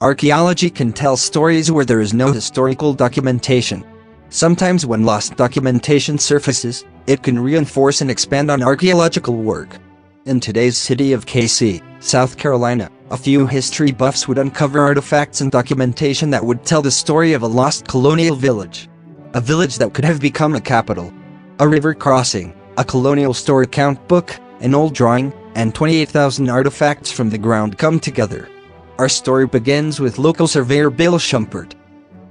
Archaeology can tell stories where there is no historical documentation. Sometimes when lost documentation surfaces, it can reinforce and expand on archaeological work. In today's city of Cayce, South Carolina, a few history buffs would uncover artifacts and documentation that would tell the story of a lost colonial village. A village that could have become a capital. A river crossing, a colonial store account book, an old drawing, and 28,000 artifacts from the ground come together. Our story begins with local surveyor Bill Shumpert.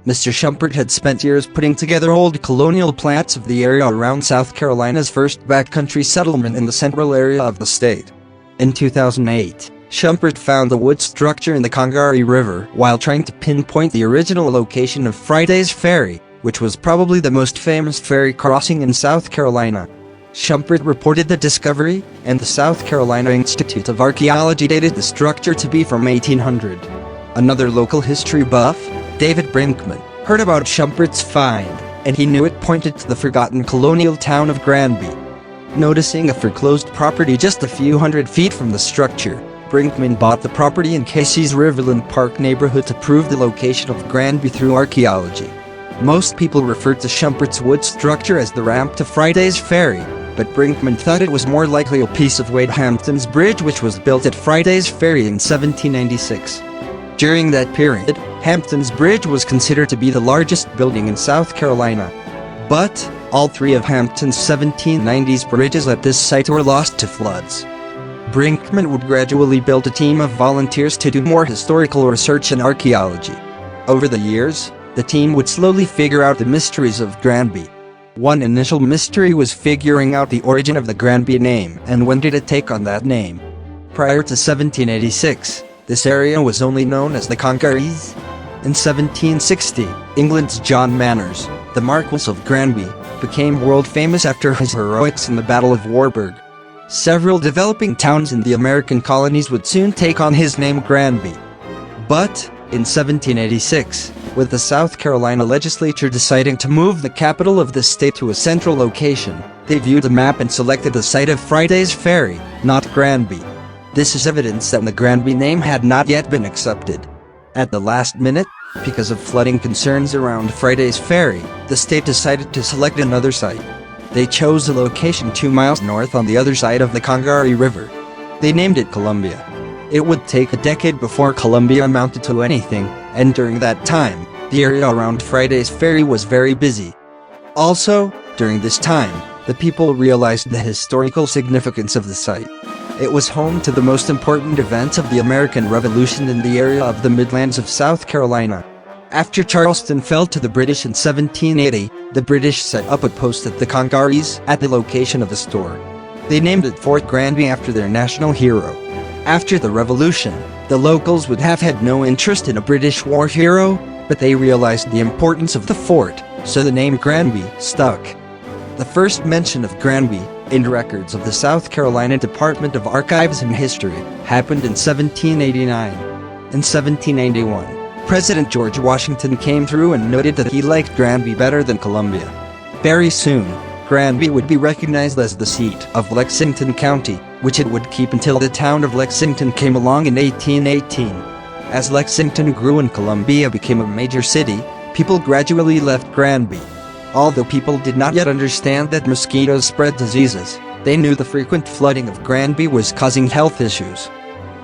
Mr. Shumpert had spent years putting together old colonial plats of the area around South Carolina's first backcountry settlement in the central area of the state. In 2008, Shumpert found a wood structure in the Cayce River while trying to pinpoint the original location of Friday's Ferry, which was probably the most famous ferry crossing in South Carolina. Shumpert reported the discovery, and the South Carolina Institute of Archaeology dated the structure to be from 1800. Another local history buff, David Brinkman, heard about Shumpert's find, and he knew it pointed to the forgotten colonial town of Granby. Noticing a foreclosed property just a few hundred feet from the structure, Brinkman bought the property in Cayce's Riverland Park neighborhood to prove the location of Granby through archaeology. Most people referred to Shumpert's wood structure as the ramp to Friday's Ferry, but Brinkman thought it was more likely a piece of Wade Hampton's bridge, which was built at Friday's Ferry in 1796. During that period, Hampton's Bridge was considered to be the largest building in South Carolina. But, all three of Hampton's 1790s bridges at this site were lost to floods. Brinkman would gradually build a team of volunteers to do more historical research and archaeology. Over the years, the team would slowly figure out the mysteries of Granby. One initial mystery was figuring out the origin of the Granby name and when did it take on that name. Prior to 1786, this area was only known as the Cayce. In 1760, England's John Manners, the Marquis of Granby, became world famous after his heroics in the Battle of Warburg. Several developing towns in the American colonies would soon take on his name Granby. But, in 1786, with the South Carolina legislature deciding to move the capital of the state to a central location, they viewed the map and selected the site of Friday's Ferry, not Granby. This is evidence that the Granby name had not yet been accepted. At the last minute, because of flooding concerns around Friday's Ferry, the state decided to select another site. They chose a location 2 miles north on the other side of the Cayce River. They named it Columbia. It would take a decade before Columbia amounted to anything, and during that time, the area around Friday's Ferry was very busy. Also, during this time, the people realized the historical significance of the site. It was home to the most important events of the American Revolution in the area of the Midlands of South Carolina. After Charleston fell to the British in 1780, the British set up a post at the Cayce at the location of the store. They named it Fort Granby after their national hero. After the Revolution, the locals would have had no interest in a British war hero, but they realized the importance of the fort, so the name Granby stuck. The first mention of Granby, in records of the South Carolina Department of Archives and History, happened in 1789. In 1791, President George Washington came through and noted that he liked Granby better than Columbia. Very soon, Granby would be recognized as the seat of Lexington County, which it would keep until the town of Lexington came along in 1818. As Lexington grew and Columbia became a major city, people gradually left Granby. Although people did not yet understand that mosquitoes spread diseases, they knew the frequent flooding of Granby was causing health issues.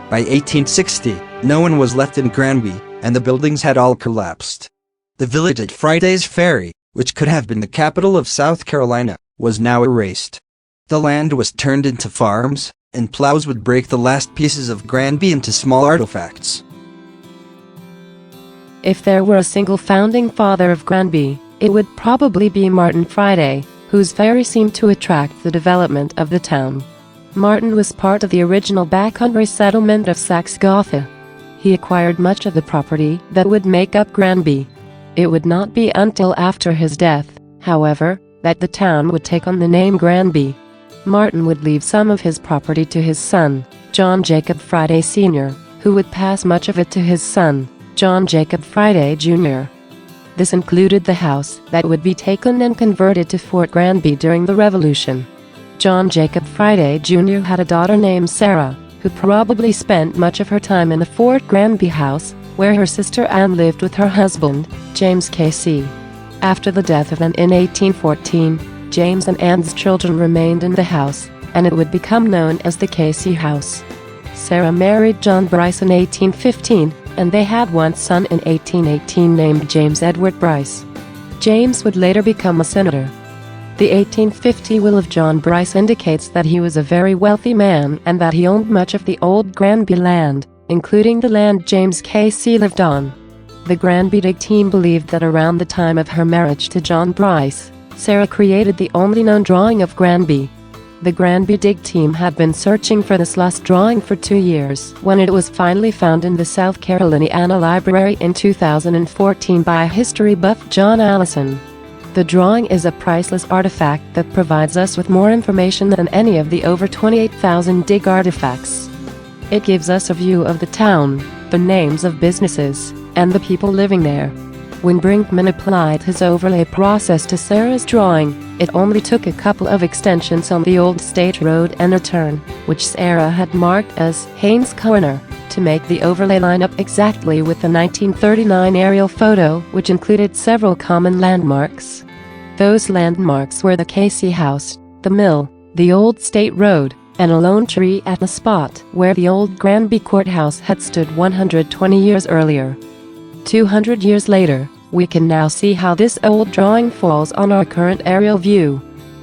By 1860, no one was left in Granby, and the buildings had all collapsed. The village at Friday's Ferry, which could have been the capital of South Carolina, was now erased. The land was turned into farms, and plows would break the last pieces of Granby into small artifacts. If there were a single founding father of Granby, it would probably be Martin Friday, whose ferry seemed to attract the development of the town. Martin was part of the original backcountry settlement of Saxe-Gotha. He acquired much of the property that would make up Granby. It would not be until after his death, however, that the town would take on the name Granby. Martin would leave some of his property to his son, John Jacob Friday Sr., who would pass much of it to his son, John Jacob Friday Jr. This included the house that would be taken and converted to Fort Granby during the Revolution. John Jacob Friday Jr. had a daughter named Sarah, who probably spent much of her time in the Fort Granby house, where her sister Anne lived with her husband, James Cayce. After the death of Anne in 1814, James and Anne's children remained in the house, and it would become known as the Cayce House. Sarah married John Bryce in 1815, and they had one son in 1818 named James Edward Bryce. James would later become a senator. The 1850 will of John Bryce indicates that he was a very wealthy man and that he owned much of the old Granby land, including the land James Cayce lived on. The Granby dig team believed that around the time of her marriage to John Bryce, Sarah created the only known drawing of Granby. The Granby dig team had been searching for this lost drawing for 2 years when it was finally found in the South Caroliniana Library in 2014 by history buff John Allison. The drawing is a priceless artifact that provides us with more information than any of the over 28,000 dig artifacts. It gives us a view of the town, the names of businesses, and the people living there. When Brinkman applied his overlay process to Sarah's drawing, it only took a couple of extensions on the old state road and a turn, which Sarah had marked as Haynes Corner, to make the overlay line up exactly with the 1939 aerial photo, which included several common landmarks. Those landmarks were the Cayce House, the mill, the old state road, and a lone tree at the spot where the old Granby courthouse had stood 120 years earlier. 200 years later, we can now see how this old drawing falls on our current aerial view.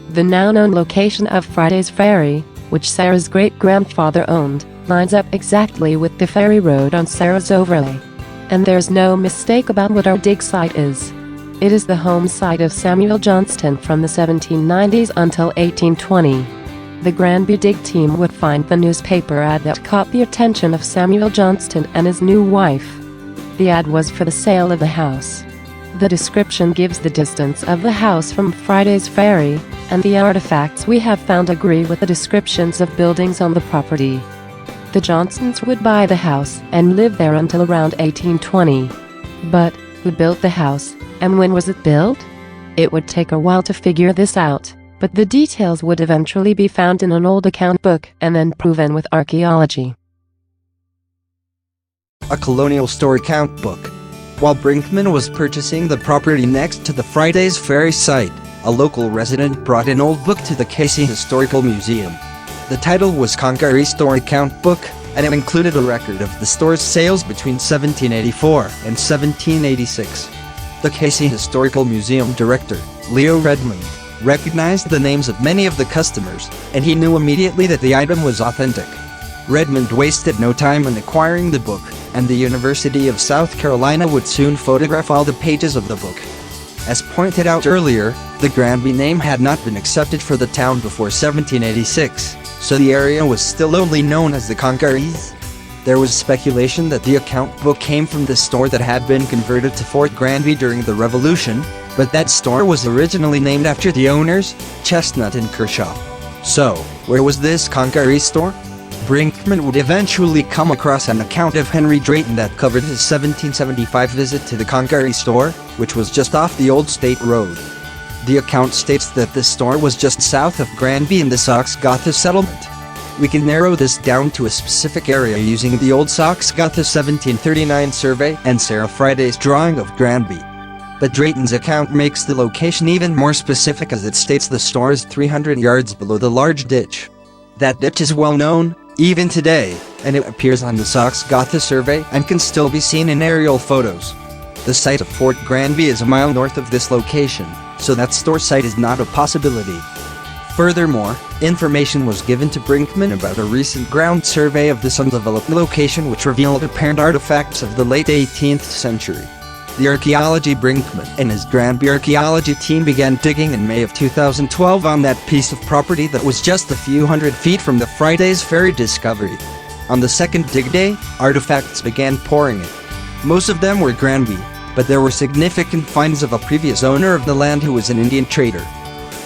The now known location of Friday's Ferry, which Sarah's great-grandfather owned, lines up exactly with the ferry road on Sarah's overlay. And there's no mistake about what our dig site is. It is the home site of Samuel Johnston from the 1790s until 1820. The Granby dig team would find the newspaper ad that caught the attention of Samuel Johnston and his new wife. The ad was for the sale of the house. The description gives the distance of the house from Friday's Ferry, and the artifacts we have found agree with the descriptions of buildings on the property. The Johnstons would buy the house and live there until around 1820. But who built the house, and when was it built? It would take a while to figure this out, but the details would eventually be found in an old account book and then proven with archaeology. A colonial store account book. While Brinkman was purchasing the property next to the Friday's Ferry site, a local resident brought an old book to the Cayce Historical Museum. The title was Cayce Store Account Book, and it included a record of the store's sales between 1784 and 1786. The Cayce Historical Museum director, Leo Redmond, recognized the names of many of the customers, and he knew immediately that the item was authentic. Redmond wasted no time in acquiring the book, and the University of South Carolina would soon photograph all the pages of the book. As pointed out earlier, the Granby name had not been accepted for the town before 1786, so the area was still only known as the Cayce. There was speculation that the account book came from the store that had been converted to Fort Granby during the Revolution, but that store was originally named after the owners, Chestnut and Kershaw. So, where was this Cayce store? Brinkman would eventually come across an account of Henry Drayton that covered his 1775 visit to the Cayce store, which was just off the old state road. The account states that the store was just south of Granby in the Sox-Gotha settlement. We can narrow this down to a specific area using the old Sox-Gotha 1739 survey and Sarah Friday's drawing of Granby. But Drayton's account makes the location even more specific as it states the store is 300 yards below the large ditch. That ditch is well known, even today, and it appears on the Sox-Gotha survey and can still be seen in aerial photos. The site of Fort Granby is a mile north of this location, so that store site is not a possibility. Furthermore, information was given to Brinkman about a recent ground survey of this undeveloped location which revealed apparent artifacts of the late 18th century. The Archeology Brinkman and his Granby archaeology team began digging in May of 2012 on that piece of property that was just a few hundred feet from the Friday's Ferry discovery. On the second dig day, artifacts began pouring in. Most of them were Granby, but there were significant finds of a previous owner of the land who was an Indian trader.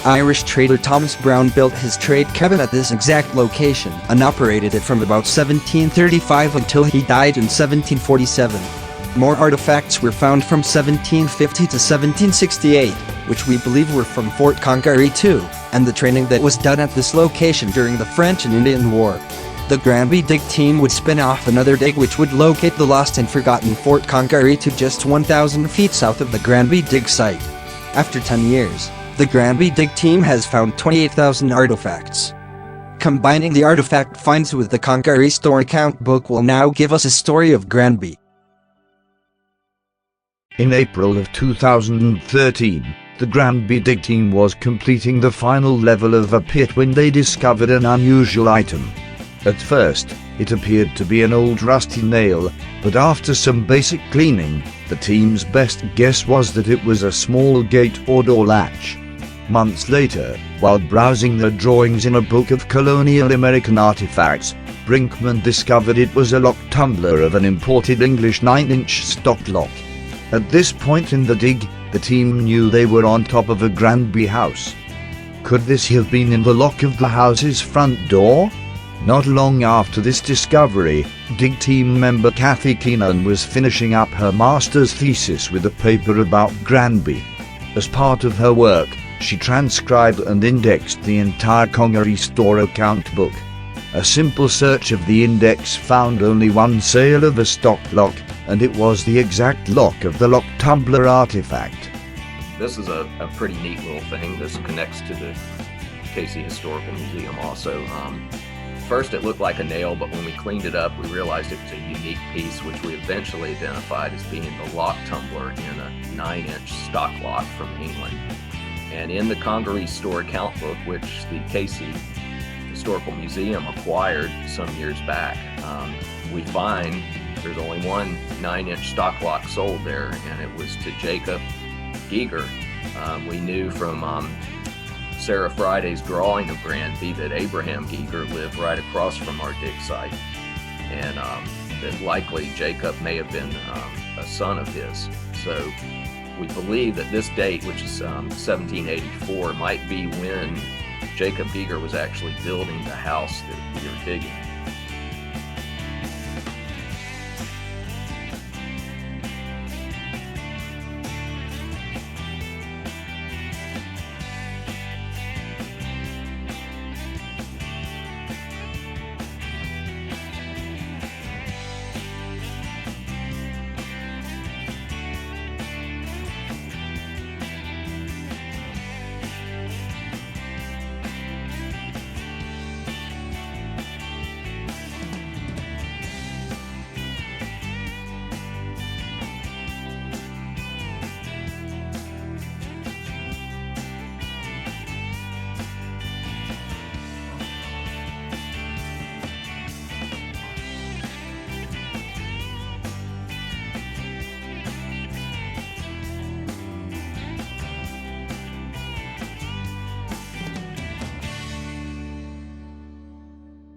Irish trader Thomas Brown built his trade cabin at this exact location and operated it from about 1735 until he died in 1747. More artifacts were found from 1750 to 1768, which we believe were from Fort Cayce too, and the training that was done at this location during the French and Indian War. The Granby dig team would spin off another dig which would locate the lost and forgotten Fort Congaree just 1,000 feet south of the Granby dig site. After 10 years, the Granby dig team has found 28,000 artifacts. Combining the artifact finds with the Congaree store account book will now give us a story of Granby. In April of 2013, the Granby dig team was completing the final level of a pit when they discovered an unusual item. At first, it appeared to be an old rusty nail, but after some basic cleaning, the team's best guess was that it was a small gate or door latch. Months later, while browsing the drawings in a book of colonial American artifacts, Brinkman discovered it was a lock tumbler of an imported English 9-inch stock lock. At this point in the dig, the team knew they were on top of a Granby house. Could this have been in the lock of the house's front door? Not long after this discovery, dig team member Kathy Keenan was finishing up her master's thesis with a paper about Granby. As part of her work, she transcribed and indexed the entire Congaree store account book. A simple search of the index found only one sale of a stock lock, and it was the exact lock of the lock tumbler artifact. This is a pretty neat little thing. This connects to the Cayce Historical Museum also. First it looked like a nail, but when we cleaned it up, we realized it was a unique piece, which we eventually identified as being the lock tumbler in a 9-inch stock lock from England. And in the Congaree store account book, which the Cayce Historical Museum acquired some years back, we find there's only one 9-inch stock lock sold there, and it was to Jacob Giger. We knew from Sarah Friday's drawing of Granby that Abraham Giger lived right across from our dig site, and that likely Jacob may have been a son of his. So we believe that this date, which is 1784, might be when Jacob Giger was actually building the house that we are digging.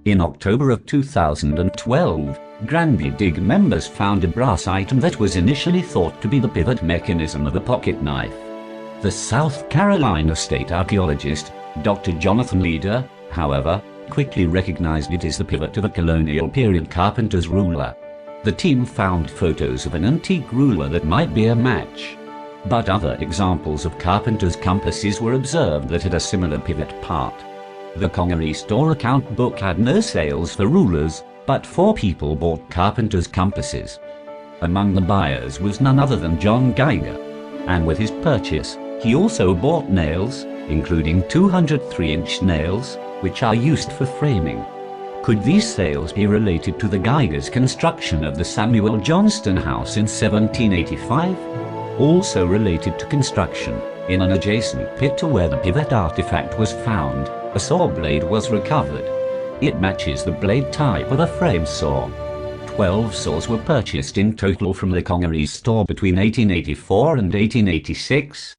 In October of 2012, Granby dig members found a brass item that was initially thought to be the pivot mechanism of a pocket knife. The South Carolina state archaeologist, Dr. Jonathan Leader, however, quickly recognized it as the pivot of a colonial period Carpenters Ruler. The team found photos of an antique ruler that might be a match, but other examples of Carpenters compasses were observed that had a similar pivot part. The Congaree store account book had no sales for rulers, but 4 people bought Carpenter's compasses. Among the buyers was none other than John Geiger, and with his purchase, he also bought nails, including 203-inch nails, which are used for framing. Could these sales be related to the Geiger's construction of the Samuel Johnston House in 1785? Also related to construction, in an adjacent pit to where the pivot artifact was found, a saw blade was recovered. It matches the blade type of a frame saw. 12 saws were purchased in total from the Congaree store between 1884 and 1886.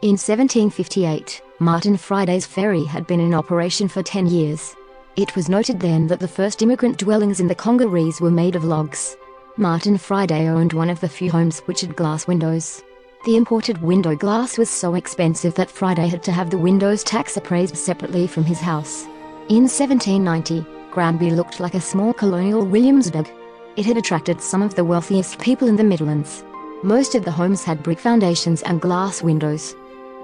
In 1758, Martin Friday's ferry had been in operation for 10 years. It was noted then that the first immigrant dwellings in the Congarees were made of logs. Martin Friday owned one of the few homes which had glass windows. The imported window glass was so expensive that Friday had to have the windows tax appraised separately from his house. In 1790, Granby looked like a small colonial Williamsburg. It had attracted some of the wealthiest people in the Midlands. Most of the homes had brick foundations and glass windows.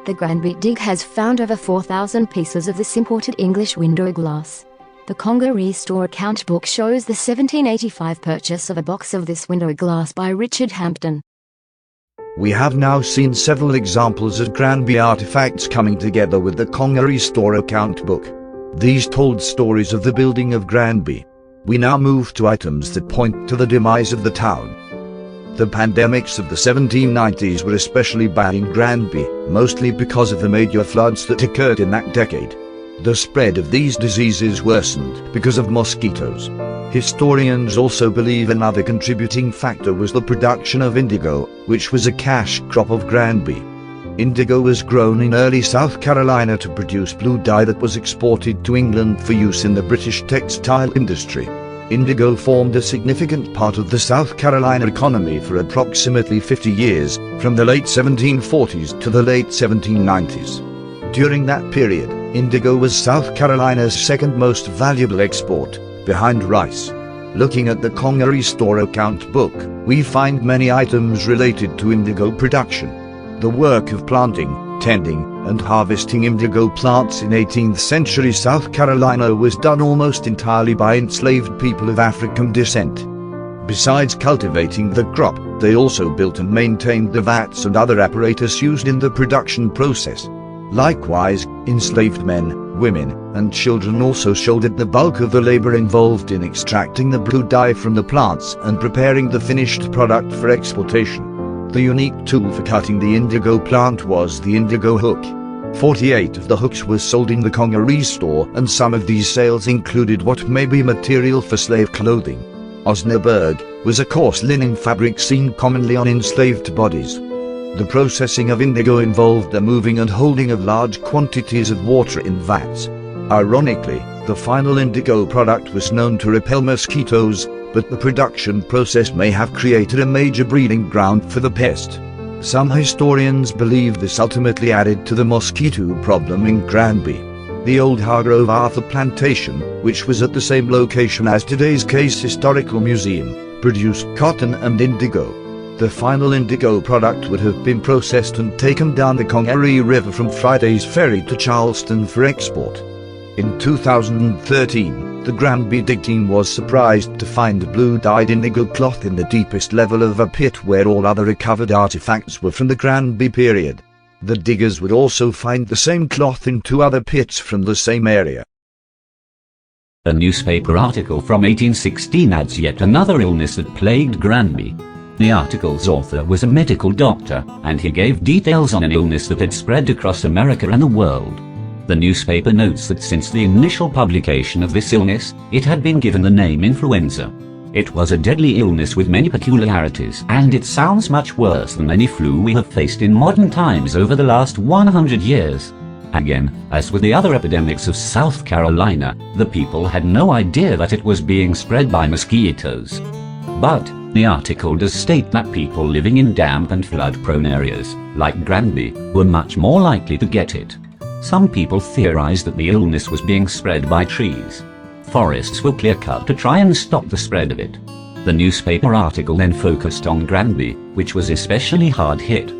The Granby dig has found over 4,000 pieces of this imported English window glass. The Congaree store account book shows the 1785 purchase of a box of this window glass by Richard Hampden. We have now seen several examples of Granby artifacts coming together with the Congaree store account book. These told stories of the building of Granby. We now move to items that point to the demise of the town. The pandemics of the 1790s were especially bad in Granby, mostly because of the major floods that occurred in that decade. The spread of these diseases worsened because of mosquitoes. Historians also believe another contributing factor was the production of indigo, which was a cash crop of Granby. Indigo was grown in early South Carolina to produce blue dye that was exported to England for use in the British textile industry. Indigo formed a significant part of the South Carolina economy for approximately 50 years, from the late 1740s to the late 1790s. During that period, indigo was South Carolina's second most valuable export, behind rice. Looking at the Congaree store account book, we find many items related to indigo production. The work of planting, tending, and harvesting indigo plants in 18th century South Carolina was done almost entirely by enslaved people of African descent. Besides cultivating the crop, they also built and maintained the vats and other apparatus used in the production process. Likewise, enslaved men, women, and children also shouldered the bulk of the labor involved in extracting the blue dye from the plants and preparing the finished product for exportation. The unique tool for cutting the indigo plant was the indigo hook. 48 of the hooks were sold in the Congaree store, and some of these sales included what may be material for slave clothing. Osnaburg was a coarse linen fabric seen commonly on enslaved bodies. The processing of indigo involved the moving and holding of large quantities of water in vats. Ironically, the final indigo product was known to repel mosquitoes, but the production process may have created a major breeding ground for the pest. Some historians believe this ultimately added to the mosquito problem in Granby. The old Hargrove Arthur plantation, which was at the same location as today's Cayce Historical Museum, produced cotton and indigo. The final indigo product would have been processed and taken down the Congaree River from Friday's Ferry to Charleston for export. In 2013, the Granby dig team was surprised to find blue-dyed indigo cloth in the deepest level of a pit where all other recovered artifacts were from the Granby period. The diggers would also find the same cloth in 2 other pits from the same area. A newspaper article from 1816 adds yet another illness that plagued Granby. The article's author was a medical doctor, and he gave details on an illness that had spread across America and the world. The newspaper notes that since the initial publication of this illness, it had been given the name influenza. It was a deadly illness with many peculiarities, and it sounds much worse than any flu we have faced in modern times over the last 100 years. Again, as with the other epidemics of South Carolina, the people had no idea that it was being spread by mosquitoes. But the article does state that people living in damp and flood-prone areas, like Granby, were much more likely to get it. Some people theorized that the illness was being spread by trees. Forests were clear-cut to try and stop the spread of it. The newspaper article then focused on Granby, which was especially hard hit.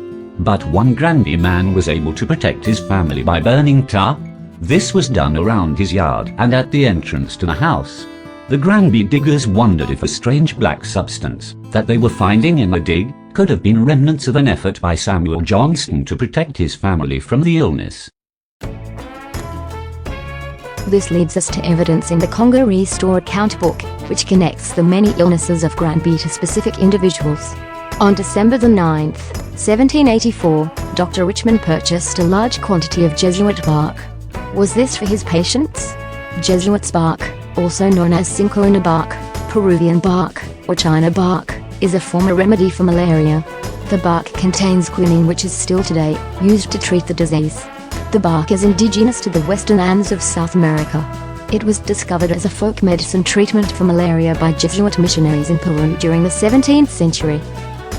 But one Granby man was able to protect his family by burning tar. This was done around his yard and at the entrance to the house. The Granby diggers wondered if a strange black substance that they were finding in the dig could have been remnants of an effort by Samuel Johnston to protect his family from the illness. This leads us to evidence in the Congaree store account book, which connects the many illnesses of Granby to specific individuals. On December the 9th, 1784, Dr. Richmond purchased a large quantity of Jesuit bark. Was this for his patients? Jesuit Spark, also known as cinchona bark, Peruvian bark, or China bark, is a former remedy for malaria. The bark contains quinine, which is still today used to treat the disease. The bark is indigenous to the western Andes of South America. It was discovered as a folk medicine treatment for malaria by Jesuit missionaries in Peru during the 17th century.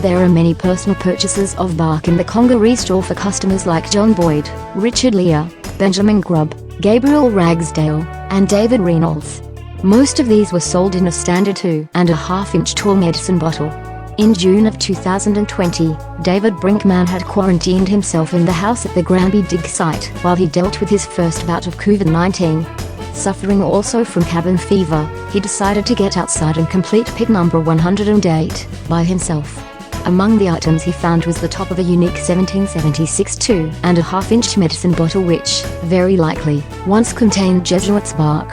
There are many personal purchases of bark in the Congaree store for customers like John Boyd, Richard Lear, Benjamin Grubb, Gabriel Ragsdale, and David Reynolds. Most of these were sold in a standard 2.5-inch tall medicine bottle. In June of 2020, David Brinkman had quarantined himself in the house at the Granby dig site while he dealt with his first bout of COVID-19. Suffering also from cabin fever, he decided to get outside and complete pit number 108 by himself. Among the items he found was the top of a unique 1776 2.5-inch medicine bottle which, very likely, once contained Jesuit Spark.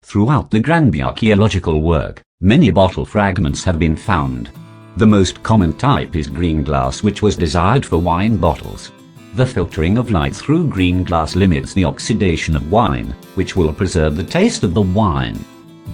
Throughout the Granby archaeological work, many bottle fragments have been found. The most common type is green glass, which was designed for wine bottles. The filtering of light through green glass limits the oxidation of wine, which will preserve the taste of the wine.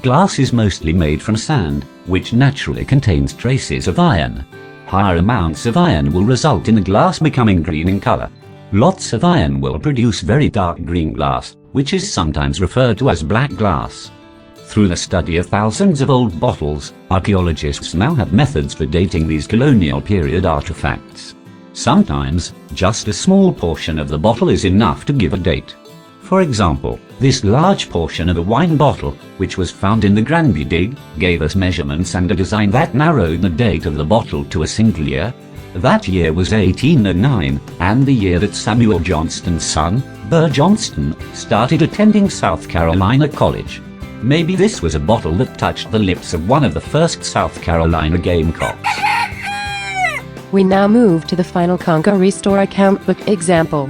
Glass is mostly made from sand, which naturally contains traces of iron. Higher amounts of iron will result in the glass becoming green in color. Lots of iron will produce very dark green glass, which is sometimes referred to as black glass. Through the study of thousands of old bottles, archaeologists now have methods for dating these colonial period artifacts. Sometimes, just a small portion of the bottle is enough to give a date. For example, this large portion of a wine bottle, which was found in the Granby dig, gave us measurements and a design that narrowed the date of the bottle to a single year. That year was 1809, and the year that Samuel Johnston's son, Burr Johnston, started attending South Carolina College. Maybe this was a bottle that touched the lips of one of the first South Carolina Gamecocks. We now move to the final Congo Restore account book example.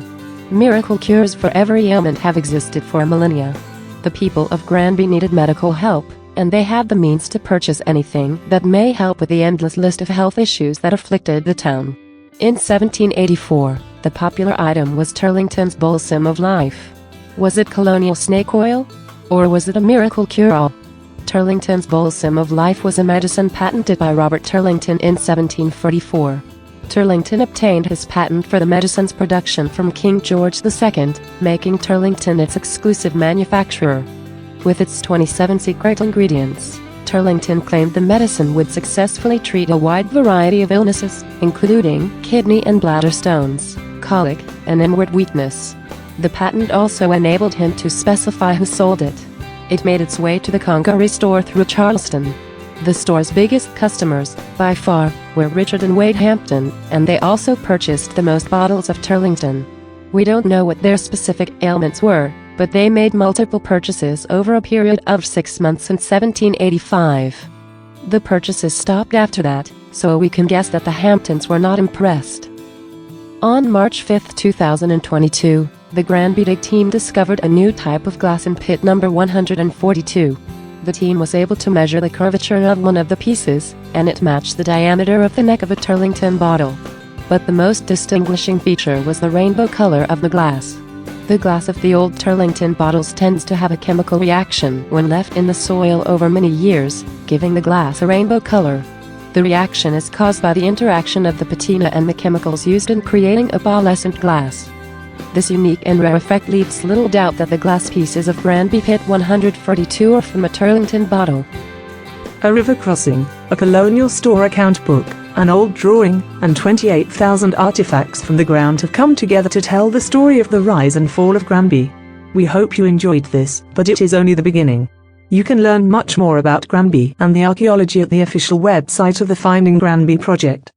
Miracle cures for every ailment have existed for millennia. The people of Granby needed medical help, and they had the means to purchase anything that may help with the endless list of health issues that afflicted the town. In 1784, the popular item was Turlington's Balsam of Life. Was it colonial snake oil? Or was it a miracle cure-all? Turlington's Balsam of Life was a medicine patented by Robert Turlington in 1744. Turlington obtained his patent for the medicine's production from King George II, making Turlington its exclusive manufacturer. With its 27 secret ingredients, Turlington claimed the medicine would successfully treat a wide variety of illnesses, including kidney and bladder stones, colic, and inward weakness. The patent also enabled him to specify who sold it. It made its way to the Congo Restore through Charleston. The store's biggest customers, by far, were Richard and Wade Hampton, and they also purchased the most bottles of Turlington. We don't know what their specific ailments were, but they made multiple purchases over a period of 6 months in 1785. The purchases stopped after that, so we can guess that the Hamptons were not impressed. On March 5, 2022, the Granby dig team discovered a new type of glass in pit number 142. The team was able to measure the curvature of one of the pieces, and it matched the diameter of the neck of a Turlington bottle. But the most distinguishing feature was the rainbow color of the glass. The glass of the old Turlington bottles tends to have a chemical reaction when left in the soil over many years, giving the glass a rainbow color. The reaction is caused by the interaction of the patina and the chemicals used in creating opalescent glass. This unique and rare effect leaves little doubt that the glass pieces of Granby Pit 142 are from a Turlington bottle. A river crossing, a colonial store account book, an old drawing, and 28,000 artifacts from the ground have come together to tell the story of the rise and fall of Granby. We hope you enjoyed this, but it is only the beginning. You can learn much more about Granby and the archaeology at the official website of the Finding Granby project.